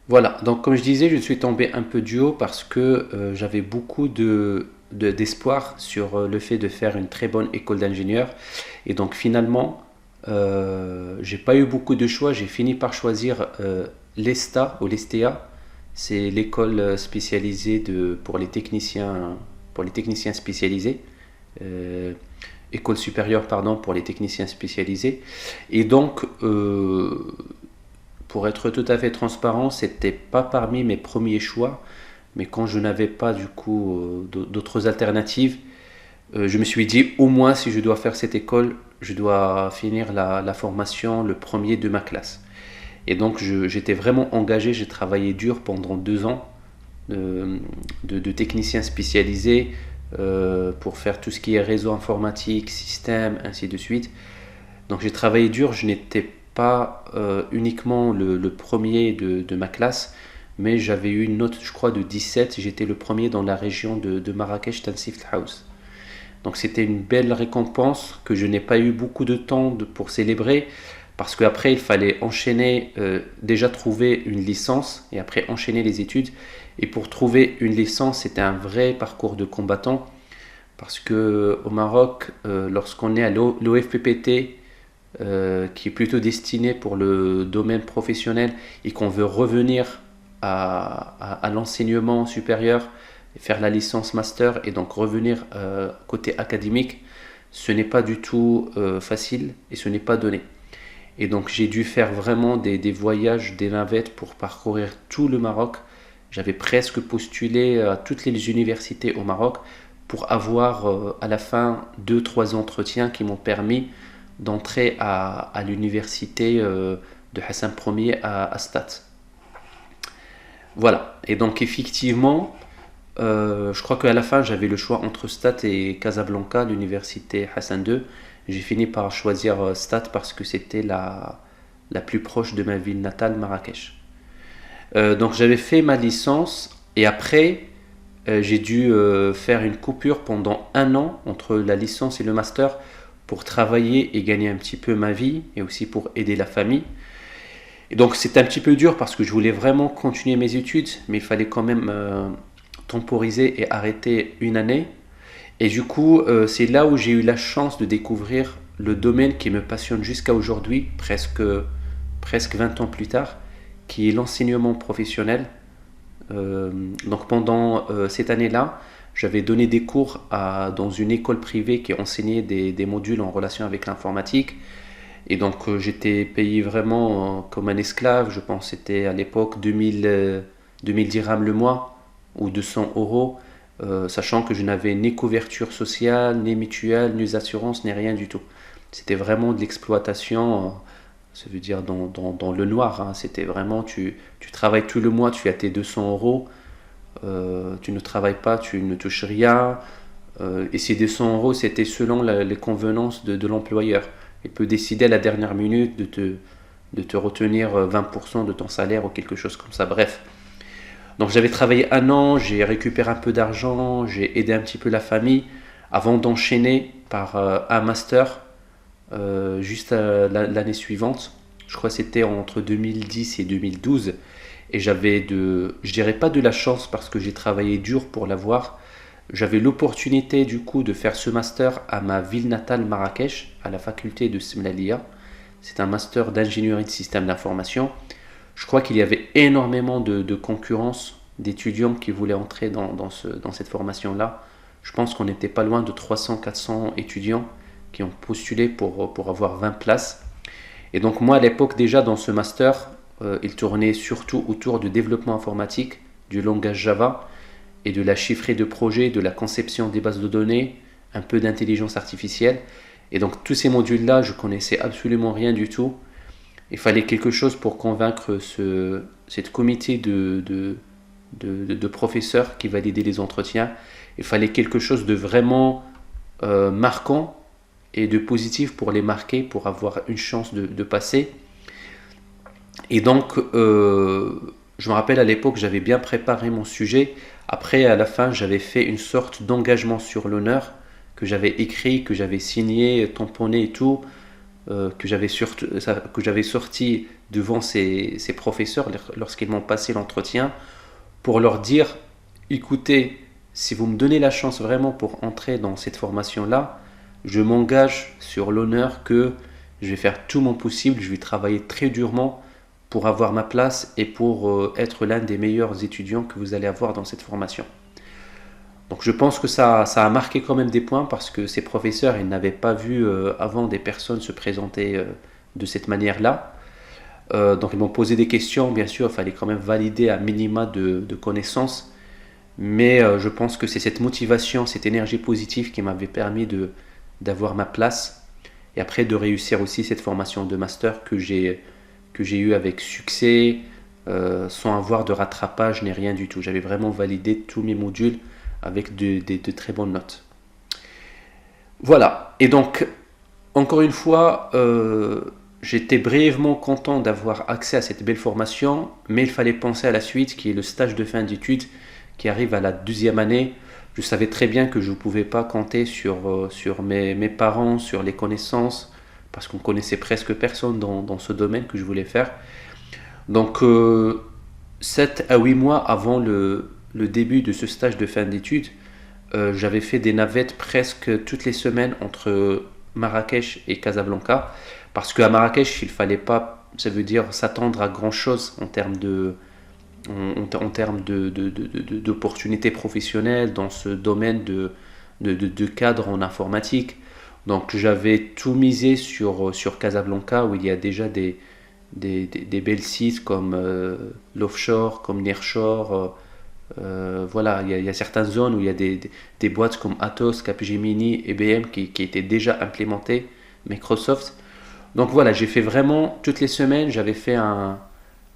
Voilà, donc comme je disais, je suis tombé un peu du haut parce que j'avais beaucoup d'espoir sur le fait de faire une très bonne école d'ingénieur. Et donc finalement, j'ai pas eu beaucoup de choix. J'ai fini par choisir l'ESTA ou l'ESTEA. C'est l'école spécialisée pour les techniciens spécialisés. Euh, École supérieure, pardon, pour les techniciens spécialisés. Et donc, pour être tout à fait transparent, c'était pas parmi mes premiers choix, mais quand je n'avais pas du coup d'autres alternatives, je me suis dit au moins si je dois faire cette école, je dois finir la formation le premier de ma classe. Et donc j'étais vraiment engagé, j'ai travaillé dur pendant 2 ans de technicien spécialisé pour faire tout ce qui est réseau informatique, système, ainsi de suite. Donc j'ai travaillé dur, je n'étais pas uniquement le premier de ma classe, mais j'avais eu une note, je crois, de 17. J'étais le premier dans la région de Marrakech, Tansift House. Donc c'était une belle récompense que je n'ai pas eu beaucoup de temps pour célébrer, parce qu'après il fallait enchaîner, déjà trouver une licence, et après enchaîner les études. Et pour trouver une licence, c'était un vrai parcours de combattant, parce que au Maroc, lorsqu'on est à l'OFPPT, qui est plutôt destiné pour le domaine professionnel et qu'on veut revenir à l'enseignement supérieur, faire la licence master et donc revenir côté académique, ce n'est pas du tout facile et ce n'est pas donné. Et donc j'ai dû faire vraiment des voyages, des navettes pour parcourir tout le Maroc. J'avais presque postulé à toutes les universités au Maroc pour avoir à la fin deux, trois entretiens qui m'ont permis d'entrer à l'université de Hassan Ier à Stade. Voilà, et donc effectivement, je crois qu'à la fin j'avais le choix entre Stade et Casablanca, l'université Hassan II. J'ai fini par choisir Stade parce que c'était la plus proche de ma ville natale, Marrakech. Donc j'avais fait ma licence et après j'ai dû faire une coupure pendant 1 an entre la licence et le master pour travailler et gagner un petit peu ma vie et aussi pour aider la famille. Et donc c'était un petit peu dur parce que je voulais vraiment continuer mes études, mais il fallait quand même temporiser et arrêter une année. Et du coup, c'est là où j'ai eu la chance de découvrir le domaine qui me passionne jusqu'à aujourd'hui, presque 20 ans plus tard, qui est l'enseignement professionnel. Donc pendant cette année-là, j'avais donné des cours dans une école privée qui enseignait des modules en relation avec l'informatique. Et donc j'étais payé vraiment comme un esclave. Je pense que c'était à l'époque 2000 dirhams le mois ou 200 euros, sachant que je n'avais ni couverture sociale, ni mutuelle, ni assurance, ni rien du tout. C'était vraiment de l'exploitation, ça veut dire dans le noir, hein. C'était vraiment, tu travailles tout le mois, tu as tes 200 euros, tu ne travailles pas, tu ne touches rien. Et ces 200 euros, c'était selon les convenances de l'employeur. Il peut décider à la dernière minute de te retenir 20% de ton salaire ou quelque chose comme ça. Bref. Donc j'avais travaillé 1 an, j'ai récupéré un peu d'argent, j'ai aidé un petit peu la famille avant d'enchaîner par un master juste l'année suivante. Je crois que c'était entre 2010 et 2012. Et je dirais pas de la chance parce que j'ai travaillé dur pour l'avoir. J'avais l'opportunité du coup de faire ce master à ma ville natale Marrakech, à la faculté de Semlalia. C'est un master d'ingénierie de système d'information. Je crois qu'il y avait énormément de concurrence d'étudiants qui voulaient entrer dans cette formation-là. Je pense qu'on n'était pas loin de 300-400 étudiants qui ont postulé pour avoir 20 places. Et donc moi à l'époque déjà dans ce master, il tournait surtout autour du développement informatique, du langage Java et de la chiffrée de projet, de la conception des bases de données, un peu d'intelligence artificielle. Et donc tous ces modules-là, je connaissais absolument rien du tout. Il fallait quelque chose pour convaincre cette comité de professeurs qui validaient les entretiens. Il fallait quelque chose de vraiment marquant et de positif pour les marquer, pour avoir une chance de passer. Et donc, je me rappelle à l'époque, j'avais bien préparé mon sujet. Après, à la fin, j'avais fait une sorte d'engagement sur l'honneur que j'avais écrit, que j'avais signé, tamponné et tout, que j'avais sorti devant ces professeurs lorsqu'ils m'ont passé l'entretien pour leur dire, écoutez, si vous me donnez la chance vraiment pour entrer dans cette formation-là, je m'engage sur l'honneur que je vais faire tout mon possible, je vais travailler très durement pour avoir ma place et pour être l'un des meilleurs étudiants que vous allez avoir dans cette formation. Donc je pense que ça a marqué quand même des points parce que ces professeurs, ils n'avaient pas vu avant des personnes se présenter de cette manière-là. Donc ils m'ont posé des questions, bien sûr, il fallait quand même valider un minima de connaissances. Mais je pense que c'est cette motivation, cette énergie positive qui m'avait permis d'avoir ma place et après de réussir aussi cette formation de master que j'ai eue avec succès, sans avoir de rattrapage ni rien du tout. J'avais vraiment validé tous mes modules avec de très bonnes notes. Voilà, et donc encore une fois, j'étais brièvement content d'avoir accès à cette belle formation, mais il fallait penser à la suite qui est le stage de fin d'études qui arrive à la 12e année. Je savais très bien que je ne pouvais pas compter sur mes parents, sur les connaissances, parce qu'on connaissait presque personne dans ce domaine que je voulais faire. Donc 7 à 8 mois avant le début de ce stage de fin d'études, j'avais fait des navettes presque toutes les semaines entre Marrakech et Casablanca, parce qu'à Marrakech, il ne fallait pas, ça veut dire, s'attendre à grand-chose en termes d'opportunités professionnelles dans ce domaine de cadre en informatique. Donc j'avais tout misé sur Casablanca où il y a déjà des belles sites comme l'offshore, comme nearshore. Voilà, il y a certaines zones où il y a des boîtes comme Atos, Capgemini, IBM qui étaient déjà implémentées, Microsoft. Donc voilà, j'ai fait vraiment toutes les semaines, j'avais fait un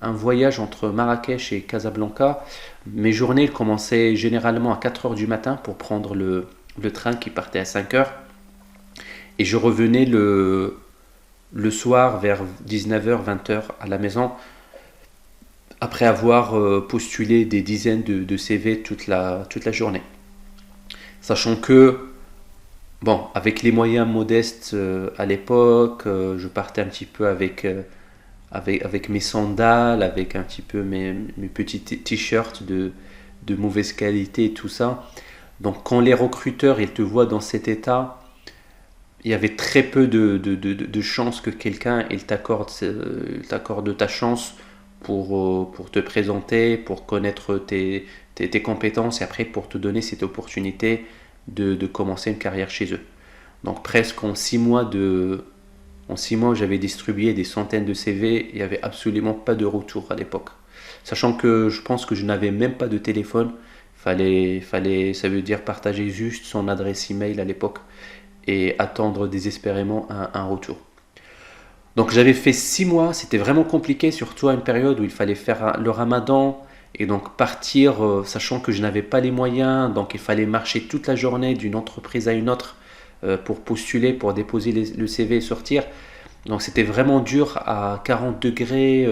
voyage entre Marrakech et Casablanca. Mes journées commençaient généralement à 4 heures du matin pour prendre le train qui partait à 5 heures. Et je revenais le soir vers 19h, 20h à la maison après avoir postulé des dizaines de CV toute la journée. Sachant que, bon, avec les moyens modestes à l'époque, je partais un petit peu avec mes sandales, avec un petit peu mes petits t-shirts de mauvaise qualité et tout ça. Donc quand les recruteurs ils te voient dans cet état, il y avait très peu de chances que quelqu'un il t'accorde ta chance pour te présenter, pour connaître tes compétences et après pour te donner cette opportunité de commencer une carrière chez eux. Donc presque en 6 mois, j'avais distribué des centaines de CV et il n'y avait absolument pas de retour à l'époque. Sachant que je pense que je n'avais même pas de téléphone, fallait, ça veut dire partager juste son adresse email à l'époque et attendre désespérément un retour. Donc j'avais fait 6 mois, c'était vraiment compliqué, surtout à une période où il fallait faire le ramadan et donc partir, sachant que je n'avais pas les moyens, donc il fallait marcher toute la journée d'une entreprise à une autre pour postuler, pour déposer le CV et sortir. Donc c'était vraiment dur à 40 degrés,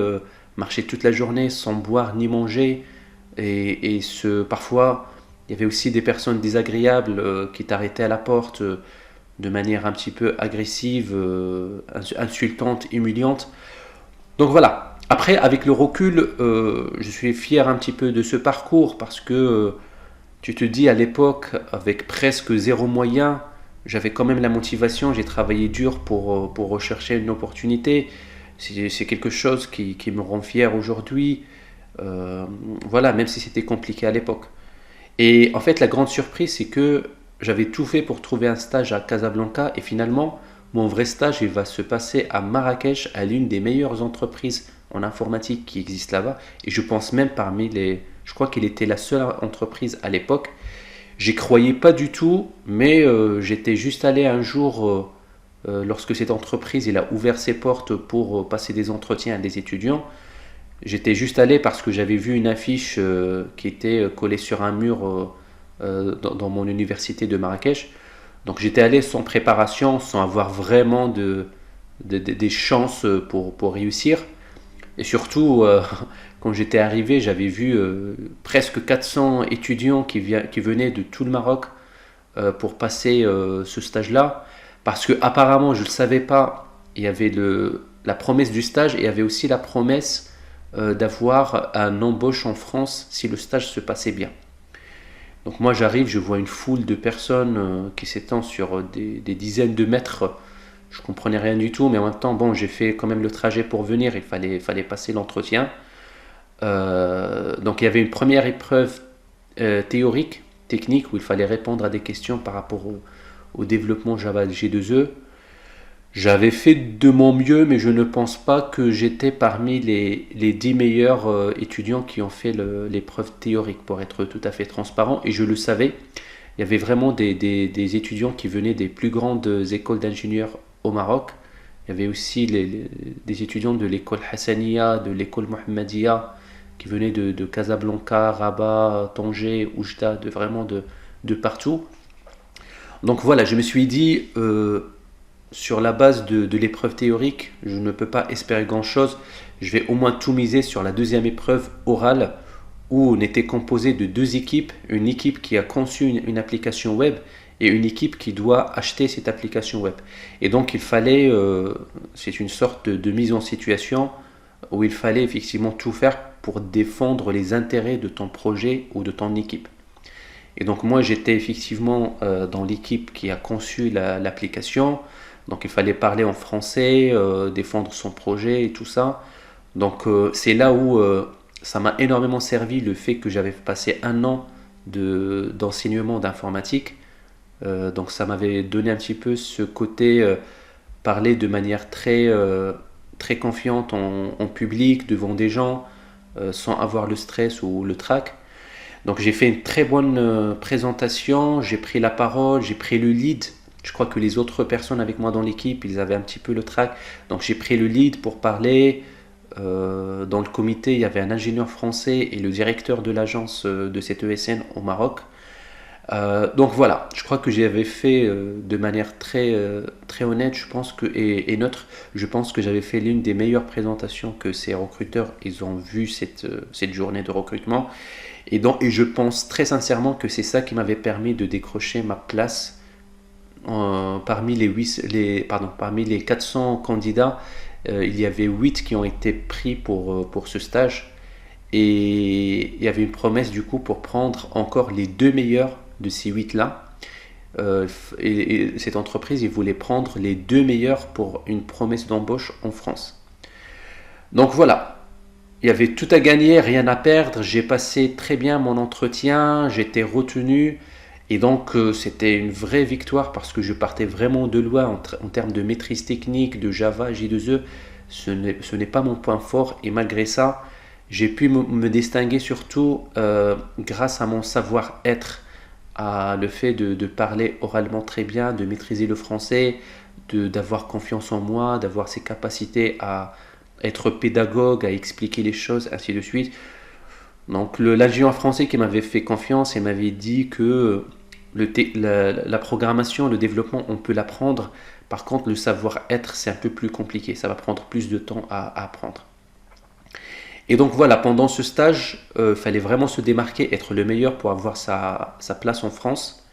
marcher toute la journée sans boire ni manger. Et parfois, il y avait aussi des personnes désagréables qui t'arrêtaient à la porte de manière un petit peu agressive, insultante, humiliante. Donc voilà. Après, avec le recul, je suis fier un petit peu de ce parcours parce que tu te dis à l'époque, avec presque zéro moyen, j'avais quand même la motivation, j'ai travaillé dur pour rechercher une opportunité. C'est quelque chose qui me rend fier aujourd'hui. Voilà, même si c'était compliqué à l'époque. Et en fait, la grande surprise, c'est que j'avais tout fait pour trouver un stage à Casablanca et finalement, mon vrai stage, il va se passer à Marrakech, à l'une des meilleures entreprises en informatique qui existent là-bas. Et je pense même je crois qu'il était la seule entreprise à l'époque. J'y croyais pas du tout, mais j'étais juste allé un jour, lorsque cette entreprise il a ouvert ses portes pour passer des entretiens à des étudiants. J'étais juste allé parce que j'avais vu une affiche qui était collée sur un mur dans mon université de Marrakech. Donc j'étais allé sans préparation, sans avoir vraiment des chances pour réussir. Et surtout, quand j'étais arrivé, j'avais vu presque 400 étudiants qui venaient de tout le Maroc pour passer ce stage-là. Parce que apparemment, je ne le savais pas, il y avait la promesse du stage et il y avait aussi la promesse d'avoir un embauche en France si le stage se passait bien. Donc moi j'arrive, je vois une foule de personnes qui s'étend sur des dizaines de mètres. Je comprenais rien du tout, mais en même temps, bon, j'ai fait quand même le trajet pour venir, fallait passer l'entretien. Donc il y avait une première épreuve théorique, technique, où il fallait répondre à des questions par rapport au développement Java J2E. J'avais fait de mon mieux, mais je ne pense pas que j'étais parmi les 10 meilleurs étudiants qui ont fait l'épreuve théorique, pour être tout à fait transparent. Et je le savais, il y avait vraiment des étudiants qui venaient des plus grandes écoles d'ingénieurs au Maroc. Il y avait aussi des étudiants de l'école Hassaniya, de l'école Mohammedia, qui venaient de Casablanca, Rabat, Tanger, Oujda, vraiment de partout. Donc voilà, je me suis dit, sur la base de l'épreuve théorique, je ne peux pas espérer grand-chose. Je vais au moins tout miser sur la deuxième épreuve orale, où on était composé de deux équipes. Une équipe qui a conçu une application web et une équipe qui doit acheter cette application web. Et donc il fallait, c'est une sorte de mise en situation où il fallait effectivement tout faire pour défendre les intérêts de ton projet ou de ton équipe. Et donc moi j'étais effectivement dans l'équipe qui a conçu l'application. Donc il fallait parler en français, défendre son projet et tout ça. Donc c'est là où ça m'a énormément servi le fait que j'avais passé un an d'enseignement d'informatique. Donc ça m'avait donné un petit peu ce côté parler de manière très confiante en public, devant des gens, sans avoir le stress ou le trac. Donc j'ai fait une très bonne présentation, j'ai pris la parole, j'ai pris le lead. Je crois que les autres personnes avec moi dans l'équipe, ils avaient un petit peu le trac. Donc j'ai pris le lead pour parler. Dans le comité, il y avait un ingénieur français et le directeur de l'agence de cette ESN au Maroc. Donc voilà, je crois que j'avais fait de manière très honnête, je pense et neutre. Je pense que j'avais fait l'une des meilleures présentations que ces recruteurs ils ont vu cette journée de recrutement. Et je pense très sincèrement que c'est ça qui m'avait permis de décrocher ma place parmi les 400 candidats. Il y avait 8 qui ont été pris pour ce stage. Et il y avait une promesse du coup pour prendre encore les 2 meilleurs de ces 8-là. Et cette entreprise, ils voulaient prendre les 2 meilleurs pour une promesse d'embauche en France. Donc voilà, il y avait tout à gagner, rien à perdre. J'ai passé très bien mon entretien, j'étais retenu. Et donc c'était une vraie victoire parce que je partais vraiment de loin en termes de maîtrise technique, de Java, J2E. Ce n'est pas mon point fort et malgré ça, j'ai pu me distinguer surtout grâce à mon savoir-être, à le fait de parler oralement très bien, de maîtriser le français, d'avoir confiance en moi, d'avoir ces capacités à être pédagogue, à expliquer les choses, ainsi de suite. Donc l'ingénieur français qui m'avait fait confiance et m'avait dit que la programmation, le développement, on peut l'apprendre. Par contre, le savoir-être, c'est un peu plus compliqué. Ça va prendre plus de temps à apprendre. Et donc voilà, pendant ce stage, il fallait vraiment se démarquer, être le meilleur pour avoir sa place en France.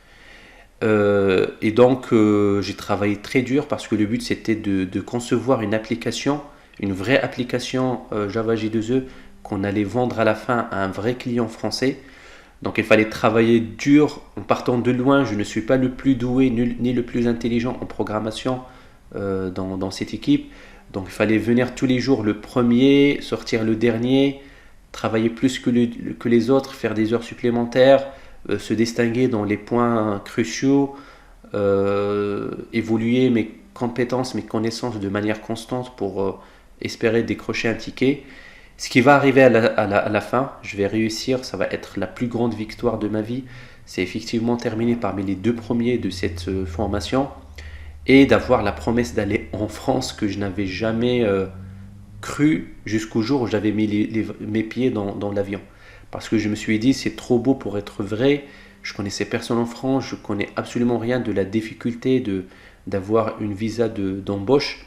Et donc j'ai travaillé très dur parce que le but c'était de concevoir une application, une vraie application Java J2E qu'on allait vendre à la fin à un vrai client français. Donc il fallait travailler dur en partant de loin. Je ne suis pas le plus doué ni le plus intelligent en programmation dans cette équipe. Donc il fallait venir tous les jours le premier, sortir le dernier, travailler plus que les autres, faire des heures supplémentaires, se distinguer dans les points cruciaux, évoluer mes compétences, mes connaissances de manière constante pour espérer décrocher un ticket. Ce qui va arriver à la fin, je vais réussir, ça va être la plus grande victoire de ma vie. C'est effectivement terminer parmi les 2 premiers de cette formation et d'avoir la promesse d'aller en France que je n'avais jamais cru jusqu'au jour où j'avais mis mes pieds dans l'avion. Parce que je me suis dit, c'est trop beau pour être vrai. Je connaissais personne en France, je connais absolument rien de la difficulté d'avoir une visa d'embauche.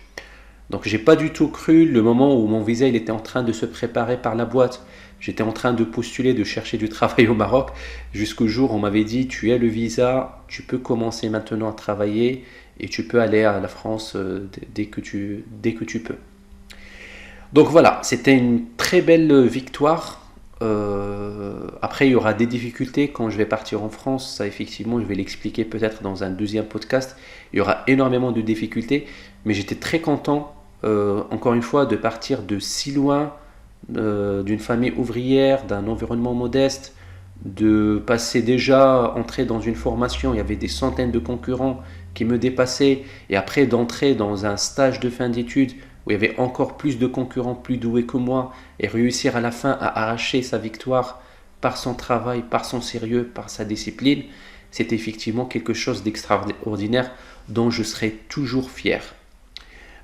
Donc j'ai pas du tout cru le moment où mon visa il était en train de se préparer par la boîte. J'étais en train de postuler, de chercher du travail au Maroc, jusqu'au jour où on m'avait dit tu as le visa, tu peux commencer maintenant à travailler et tu peux aller à la France dès que tu peux. Donc voilà, c'était une très belle victoire. Après, il y aura des difficultés quand je vais partir en France. Ça, effectivement, je vais l'expliquer peut-être dans un deuxième podcast. Il y aura énormément de difficultés, mais j'étais très content, encore une fois, de partir de si loin, d'une famille ouvrière, d'un environnement modeste, de passer déjà, entrer dans une formation. Il y avait des centaines de concurrents qui me dépassaient, et après d'entrer dans un stage de fin d'études où il y avait encore plus de concurrents plus doués que moi, et réussir à la fin à arracher sa victoire par son travail, par son sérieux, par sa discipline, c'est effectivement quelque chose d'extraordinaire dont je serai toujours fier.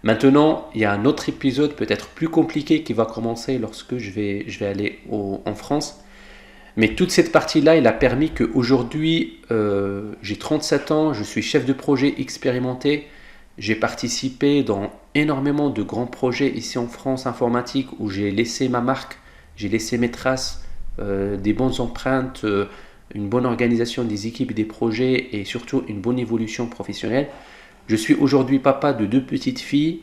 Maintenant, il y a un autre épisode peut-être plus compliqué qui va commencer lorsque je vais aller en France. Mais toute cette partie-là, elle a permis qu'aujourd'hui, j'ai 37 ans, je suis chef de projet expérimenté. J'ai participé dans énormément de grands projets ici en France informatique où j'ai laissé ma marque, j'ai laissé mes traces, des bonnes empreintes, une bonne organisation des équipes et des projets et surtout une bonne évolution professionnelle. Je suis aujourd'hui papa de 2 petites filles.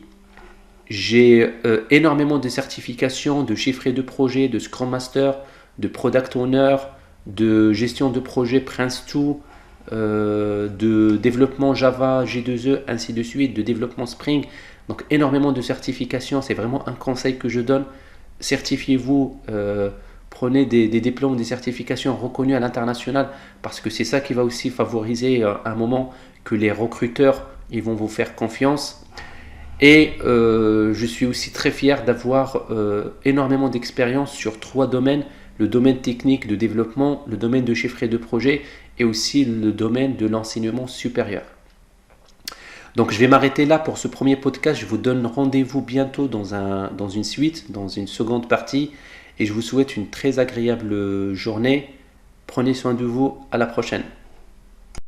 J'ai énormément de certifications de chiffré de projet, de Scrum Master, de Product Owner, de gestion de projet Prince2, de développement Java, J2E, ainsi de suite, de développement Spring. Donc énormément de certifications, c'est vraiment un conseil que je donne. Certifiez-vous, prenez des diplômes, des certifications reconnues à l'international, parce que c'est ça qui va aussi favoriser un moment que les recruteurs ils vont vous faire confiance. Et je suis aussi très fier d'avoir énormément d'expérience sur 3 domaines: le domaine technique de développement, le domaine de chiffré de projet et aussi le domaine de l'enseignement supérieur. Donc je vais m'arrêter là pour ce premier podcast. Je vous donne rendez-vous bientôt dans une suite, dans une seconde partie. Et je vous souhaite une très agréable journée. Prenez soin de vous. À la prochaine.